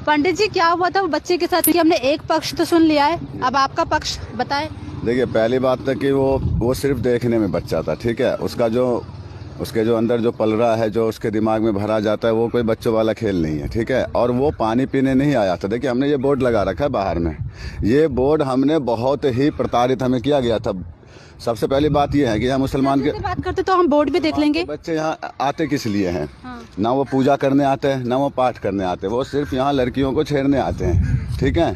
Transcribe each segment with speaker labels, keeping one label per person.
Speaker 1: पंडित जी क्या हुआ था वो बच्चे के साथ? हमने एक पक्ष तो सुन लिया है, अब आपका पक्ष बताएं।
Speaker 2: देखिए, पहली बात तो कि वो सिर्फ देखने में बच्चा था, ठीक है। उसके जो अंदर जो पलरा है, जो उसके दिमाग में भरा जाता है, वो कोई बच्चों वाला खेल नहीं है, ठीक है। और वो पानी पीने नहीं आया था। देखिए, हमने ये बोर्ड लगा रखा है बाहर में। ये बोर्ड हमने बहुत ही प्रताड़ित हमें किया गया था। सबसे पहली बात ये है कि यहाँ मुसलमान के
Speaker 1: बात करते तो हम बोर्ड भी देख लेंगे।
Speaker 2: बच्चे यहाँ आते किस लिए हैं?
Speaker 1: हाँ।
Speaker 2: ना वो पूजा करने आते हैं, ना वो पाठ करने आते हैं। वो सिर्फ यहाँ लड़कियों को छेड़ने आते हैं, ठीक है।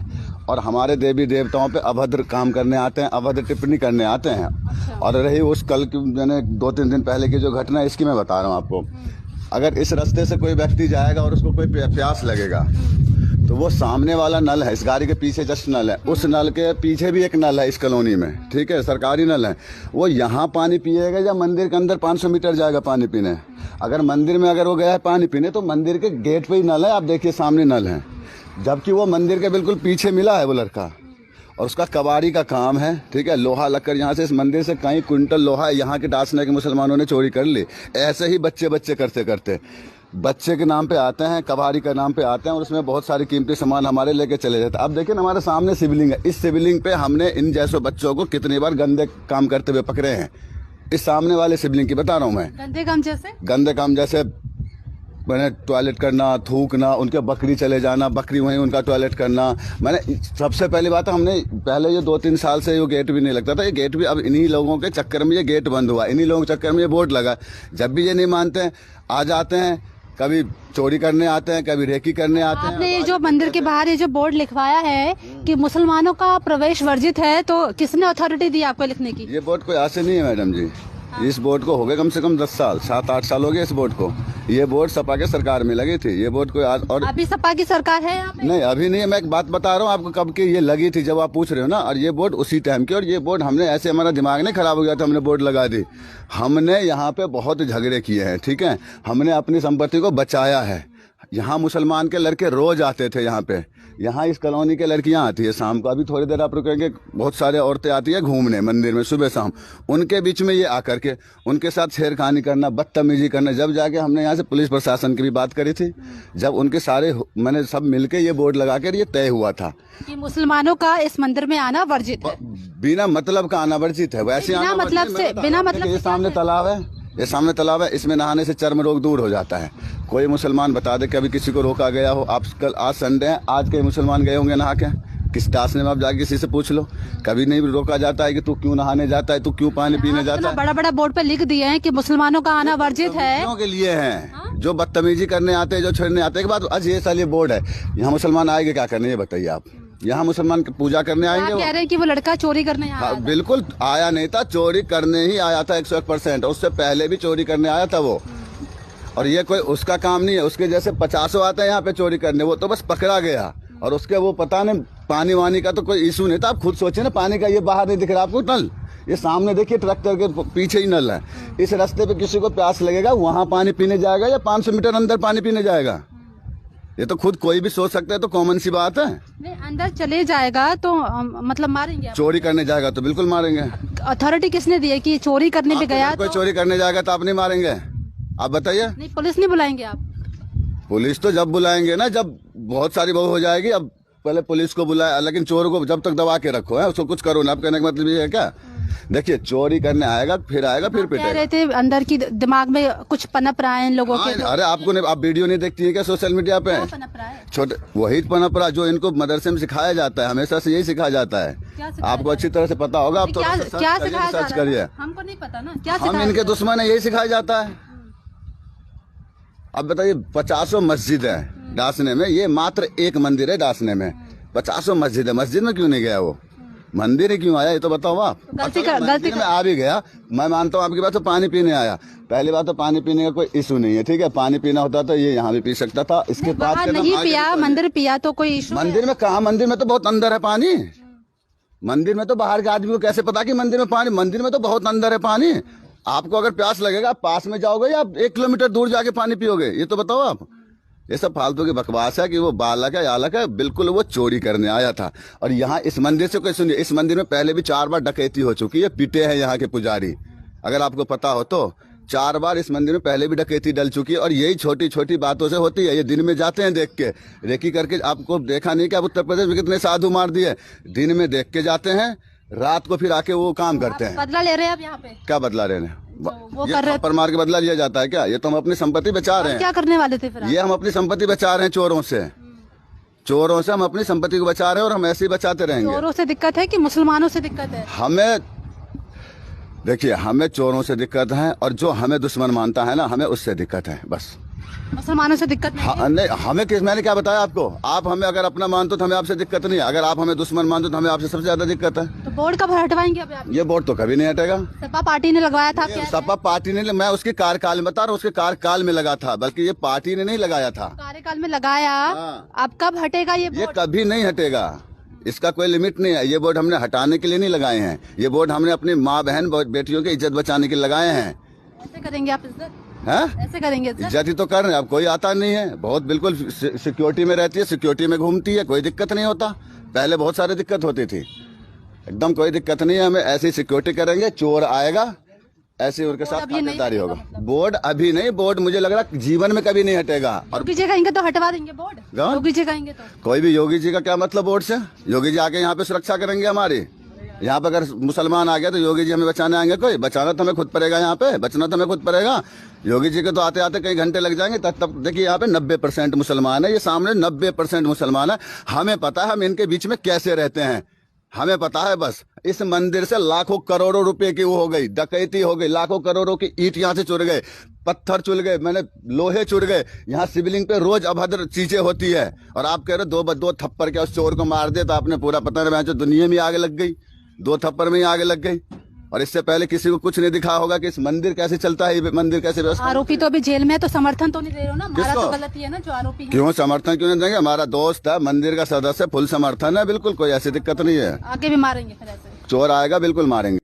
Speaker 2: और हमारे देवी देवताओं पे अभद्र काम करने आते हैं, अभद्र टिप्पणी करने आते हैं।
Speaker 1: अच्छा।
Speaker 2: और रही उस कल की, मैंने 2-3 दिन पहले की जो घटना है, इसकी मैं बता रहा हूँ आपको। अगर इस रास्ते से कोई व्यक्ति जाएगा और उसको कोई प्यास लगेगा, तो वो सामने वाला नल है, इस गाड़ी के पीछे जस्ट नल है, उस नल के पीछे भी एक नल है इस कॉलोनी में, ठीक है, सरकारी नल है। वो यहाँ पानी पिएगा या मंदिर के अंदर 500 मीटर जाएगा पानी पीने? अगर मंदिर में अगर वो गया है पानी पीने, तो मंदिर के गेट पे ही नल है, आप देखिए सामने नल है। जबकि वो मंदिर के बिल्कुल पीछे मिला है वो लड़का, और उसका कबाड़ी का काम है, ठीक है। लोहा लक्कर यहाँ से, इस मंदिर से कई क्विंटल लोहा यहाँ के डासने के मुसलमानों ने चोरी कर ली। ऐसे ही बच्चे करते करते बच्चे के नाम पे आते हैं, कबाड़ी का नाम पे आते हैं, और उसमें बहुत सारी कीमती सामान हमारे लेके चले जाते हैं। अब देखिए, हमारे सामने शिवलिंग है। इस शिवलिंग पे हमने इन जैसे बच्चों को कितनी बार गंदे काम करते हुए पकड़े हैं। इस सामने वाले शिवलिंग की बता रहा हूँ मैं।
Speaker 1: गंदे काम जैसे
Speaker 2: मैंने टॉयलेट करना, थूकना, उनके बकरी चले जाना, बकरी वहीं उनका टॉयलेट करना। मैंने सबसे पहली बात है, हमने पहले ये 2-3 साल से ये गेट भी नहीं लगता था। ये गेट भी अब इन्हीं लोगों के चक्कर में ये गेट बंद हुआ, इन्हीं लोगों के चक्कर में ये बोर्ड लगा। जब भी ये नहीं मानते हैं, आ जाते हैं, कभी चोरी करने आते हैं, कभी रेकी करने आते हैं।
Speaker 1: आपने ये जो मंदिर के बाहर ये जो बोर्ड लिखवाया है कि मुसलमानों का प्रवेश वर्जित है, तो किसने अथॉरिटी दी आपको लिखने की?
Speaker 2: ये बोर्ड कोई आज से नहीं है मैडम जी। इस बोर्ड को हो गए कम से कम 10 साल, 7-8 साल हो गए इस बोर्ड को। ये बोर्ड सपा के सरकार में लगी थी। ये बोर्ड कोई आज, और
Speaker 1: अभी सपा की सरकार है यहाँ पे?
Speaker 2: नहीं, अभी नहीं है। मैं एक बात बता रहा हूँ आपको, कब की ये लगी थी, जब आप पूछ रहे हो ना। और ये बोर्ड उसी टाइम की, और ये बोर्ड हमने ऐसे, हमारा दिमाग नहीं खराब हो गया था, हमने बोर्ड लगा दी। हमने यहाँ पे बहुत झगड़े किए हैं, ठीक है। हमने अपनी संपत्ति को बचाया है। यहाँ मुसलमान के लड़के रोज आते थे यहाँ पे। यहाँ इस कॉलोनी के लड़कियाँ आती है शाम को। अभी थोड़ी देर आप रुकेंगे, बहुत सारे औरतें आती है घूमने मंदिर में सुबह शाम। उनके बीच में ये आकर के उनके साथ छेड़खानी करना, बदतमीजी करना। जब जाके हमने यहाँ से पुलिस प्रशासन की भी बात करी थी, जब उनके सारे मैंने सब मिलके ये बोर्ड लगा कर ये तय हुआ था
Speaker 1: कि मुसलमानों का इस मंदिर में आना वर्जित है।
Speaker 2: बिना मतलब का आना वर्जित है। वैसे
Speaker 1: बिना मतलब से, बिना मतलब
Speaker 2: ये सामने तालाब है, ये सामने तालाब है, इसमें नहाने से चर्म रोग दूर हो जाता है। कोई मुसलमान बता दे कि अभी किसी को रोका गया हो? आप कल, आज संडे है, आज कई मुसलमान गए होंगे नहा के? किस दासने में आप जाके किसी से पूछ लो, कभी नहीं रोका जाता है कि तू क्यों नहाने जाता है, तू क्यों पानी पीने जाता है।
Speaker 1: बड़ा बड़ा बोर्ड पे लिख दिए हैं कि मुसलमानों का आना वर्जित है।
Speaker 2: के लिए हैं जो बदतमीजी करने आते हैं, जो छेड़ने आते हैं। के बाद आज ये साल ये बोर्ड है, यहाँ मुसलमान आएंगे क्या करने, ये बताइए आप? यहाँ मुसलमान पूजा करने आएंगे?
Speaker 1: आप कह रहे हैं कि वो लड़का चोरी करने आया था?
Speaker 2: बिल्कुल आया नहीं था, चोरी करने ही आया था 101%। उससे पहले भी चोरी करने आया था वो। और ये कोई उसका काम नहीं है। उसके जैसे 50 आते हैं यहाँ पे चोरी करने, वो तो बस पकड़ा गया। और उसके वो पता नहीं, पानी वानी का तो कोई इशू नहीं था। आप खुद सोचिए ना, पानी का ये बाहर नहीं दिख रहा आपको नल, ये सामने देखिए ट्रैक्टर के पीछे ही नल है। इस रास्ते पे किसी को प्यास लगेगा, वहाँ पानी पीने जाएगा या 500 मीटर अंदर पानी पीने जाएगा? ये तो खुद कोई भी सोच सकता है, तो कॉमन सी बात है।
Speaker 1: नहीं, अंदर चले जाएगा तो मतलब मारेंगे आप?
Speaker 2: चोरी करने जाएगा तो बिल्कुल मारेंगे।
Speaker 1: अथॉरिटी किसने दी है कि चोरी करने पे गया?
Speaker 2: कोई चोरी करने जाएगा तो आप नहीं मारेंगे? आप बताइए।
Speaker 1: नहीं, पुलिस नहीं बुलाएंगे आप?
Speaker 2: पुलिस तो जब बुलाएंगे ना, जब बहुत सारी बहू हो जाएगी। अब पहले पुलिस को बुलाया, लेकिन चोर को जब तक दबा के रखो है, उसको कुछ करो ना। आप कहने का मतलब ये है क्या? देखिए, चोरी करने आएगा, फिर पिटेगा।
Speaker 1: कह रहे थे अंदर की दिमाग में कुछ पनप रहा है इन लोगों के।
Speaker 2: अरे आपको नहीं, आप वीडियो नहीं देखती है क्या सोशल मीडिया पे? छोटे वही पनप रहा जो इनको मदरसे में सिखाया जाता है, हमेशा से यही सिखाया जाता है। आपको अच्छी तरह से पता होगा। आप
Speaker 1: क्या
Speaker 2: सर्च करिए,
Speaker 1: हमको नहीं पता ना क्या।
Speaker 2: हम इनके दुश्मन है, यही सिखाया जाता है। अब बताइए, 50 मस्जिद है डासने में, ये मात्र एक मंदिर है डासने में। 50 मस्जिद है, मस्जिद में क्यों नहीं गया वो? मंदिर ही क्यों आया, ये तो बताओ आप। गलती में आ भी गया, मैं मानता हूँ आपकी बात। तो पानी पीने आया, पहली बात तो पानी पीने का कोई इशू नहीं है, ठीक है। पानी पीना होता तो ये यहाँ भी पी सकता था। इसके बाद
Speaker 1: नहीं पिया, मंदिर पिया तो कोई इशू?
Speaker 2: मंदिर में कहा? मंदिर में तो बहुत अंदर है पानी। मंदिर में तो बाहर के आदमी को कैसे पता कि मंदिर में पानी? मंदिर में तो बहुत अंदर है पानी। आपको अगर प्यास लगेगा, पास में जाओगे या 1 किलोमीटर दूर जाके पानी पियोगे? ये तो बताओ आप। ये सब फालतू की बकवास है कि वो बालक है, यालक है। बिल्कुल वो चोरी करने आया था। और यहाँ इस मंदिर से कोई सुनिए, इस मंदिर में पहले भी 4 बार डकैती हो चुकी है, पीटे हैं यहाँ के पुजारी। अगर आपको पता हो तो 4 बार इस मंदिर में पहले भी डकैती डल चुकी है और यही छोटी छोटी बातों से होती है। ये दिन में जाते हैं देख के रेकी करके, आपको देखा नहीं कि आप उत्तर प्रदेश में कितने साधु मार दिए, दिन में देख के जाते हैं, रात को फिर आके वो काम करते हैं।
Speaker 1: बदला ले रहे हैं आप यहाँ पे?
Speaker 2: क्या बदला रहे हैं?
Speaker 1: वो
Speaker 2: ये
Speaker 1: कर रहे
Speaker 2: थप्पड़ मार के बदला लिया जाता है क्या? ये तो हम अपनी संपत्ति बचा रहे हैं।
Speaker 1: क्या करने वाले थे फिर आप?
Speaker 2: ये हम अपनी संपत्ति बचा रहे हैं चोरों से। चोरों से हम अपनी संपत्ति को बचा रहे हैं और हम ऐसे ही बचाते रहेंगे।
Speaker 1: चोरों से दिक्कत है कि मुसलमानों से दिक्कत है?
Speaker 2: हमें देखिए, हमें चोरों से दिक्कत है और जो हमें दुश्मन मानता है ना, हमें उससे दिक्कत है बस।
Speaker 1: मुसलमानों से दिक्कत नहीं है?
Speaker 2: नहीं, हमें किस, मैंने क्या बताया आपको? आप हमें अगर अपना मानते हो तो हमें आपसे दिक्कत नहीं है, अगर आप हमें दुश्मन मानते हो तो हमें आपसे सबसे ज्यादा दिक्कत है।
Speaker 1: तो बोर्ड कब हटवाएंगे अब आप?
Speaker 2: ये बोर्ड तो कभी नहीं हटेगा।
Speaker 1: सपा पार्टी ने लगवाया था क्या?
Speaker 2: सपा पार्टी ने, मैं उसके कार्यकाल में बता रहा हूँ, उसके कार्यकाल में लगा था, बल्कि ये पार्टी ने नहीं लगाया था।
Speaker 1: कार्यकाल में लगाया।
Speaker 2: हाँ।
Speaker 1: अब कब हटेगा ये
Speaker 2: ये
Speaker 1: बोर्ड?
Speaker 2: कभी नहीं हटेगा, इसका कोई लिमिट नहीं है। ये बोर्ड हमने हटाने के लिए नहीं लगाए हैं, ये बोर्ड हमने अपनी माँ बहन बेटियों की इज्जत बचाने के लिए लगाए हैं।
Speaker 1: ऐसे करेंगे आप इज्जत?
Speaker 2: हैं?
Speaker 1: ऐसे करेंगे इज्जत?
Speaker 2: इज्जत ही तो कर रहे हैं। अब कोई आता नहीं है, बहुत बिल्कुल सिक्योरिटी में रहती है, सिक्योरिटी में घूमती है, कोई दिक्कत नहीं होता। पहले बहुत सारी दिक्कत होती थी, एकदम कोई दिक्कत नहीं है। हमें ऐसी सिक्योरिटी करेंगे, चोर आएगा ऐसे उनके साथ खातिरदारी होगा। बोर्ड अभी नहीं, बोर्ड मुझे लग रहा जीवन में कभी नहीं हटेगा। और
Speaker 1: योगी जी कहेंगे तो हटवा देंगे बोर्ड? योगी जी कहेंगे तो?
Speaker 2: कोई भी योगी जी का क्या मतलब बोर्ड से? योगी जी आके यहाँ पे सुरक्षा करेंगे हमारी। यहाँ पे अगर मुसलमान आ गया तो योगी जी हमें बचाने आएंगे? कोई बचाना तो हमें खुद पड़ेगा, यहाँ पे बचना तो हमें खुद पड़ेगा। योगी जी के तो आते आते कई घंटे लग जाएंगे। तब देखिए यहाँ पे 90% मुसलमान है, ये सामने 90% मुसलमान है। हमें पता है हम इनके बीच में कैसे रहते हैं, हमें पता है। बस इस मंदिर से लाखों करोड़ों रुपए की वो हो गई, डकैती हो गई, लाखों करोड़ों की ईंट यहाँ से चुर गए, पत्थर चुर गए, मैंने लोहे चुर गए। यहाँ शिवलिंग पे रोज अभद्र चीजें होती है और आप कह रहे हो दो थप्पड़ के उस चोर को मार दिया तो आपने पूरा पता नहीं, जो दुनिया में आगे लग गई, 2 थप्पड़ में ही आगे लग गई। और इससे पहले किसी को कुछ नहीं दिखा होगा कि इस मंदिर कैसे चलता है, ये मंदिर कैसे व्यवस्था।
Speaker 1: आरोपी तो अभी जेल में है, तो समर्थन तो नहीं दे रहे हो ना? हमारा
Speaker 2: किसको?
Speaker 1: तो गलती है ना जो आरोपी है।
Speaker 2: क्यों समर्थन क्यों नहीं देंगे? हमारा दोस्त है, मंदिर का सदस्य, फुल समर्थन है, बिल्कुल कोई ऐसी दिक्कत नहीं है।
Speaker 1: आगे भी मारेंगे फिर ऐसे?
Speaker 2: चोर आएगा बिल्कुल मारेंगे।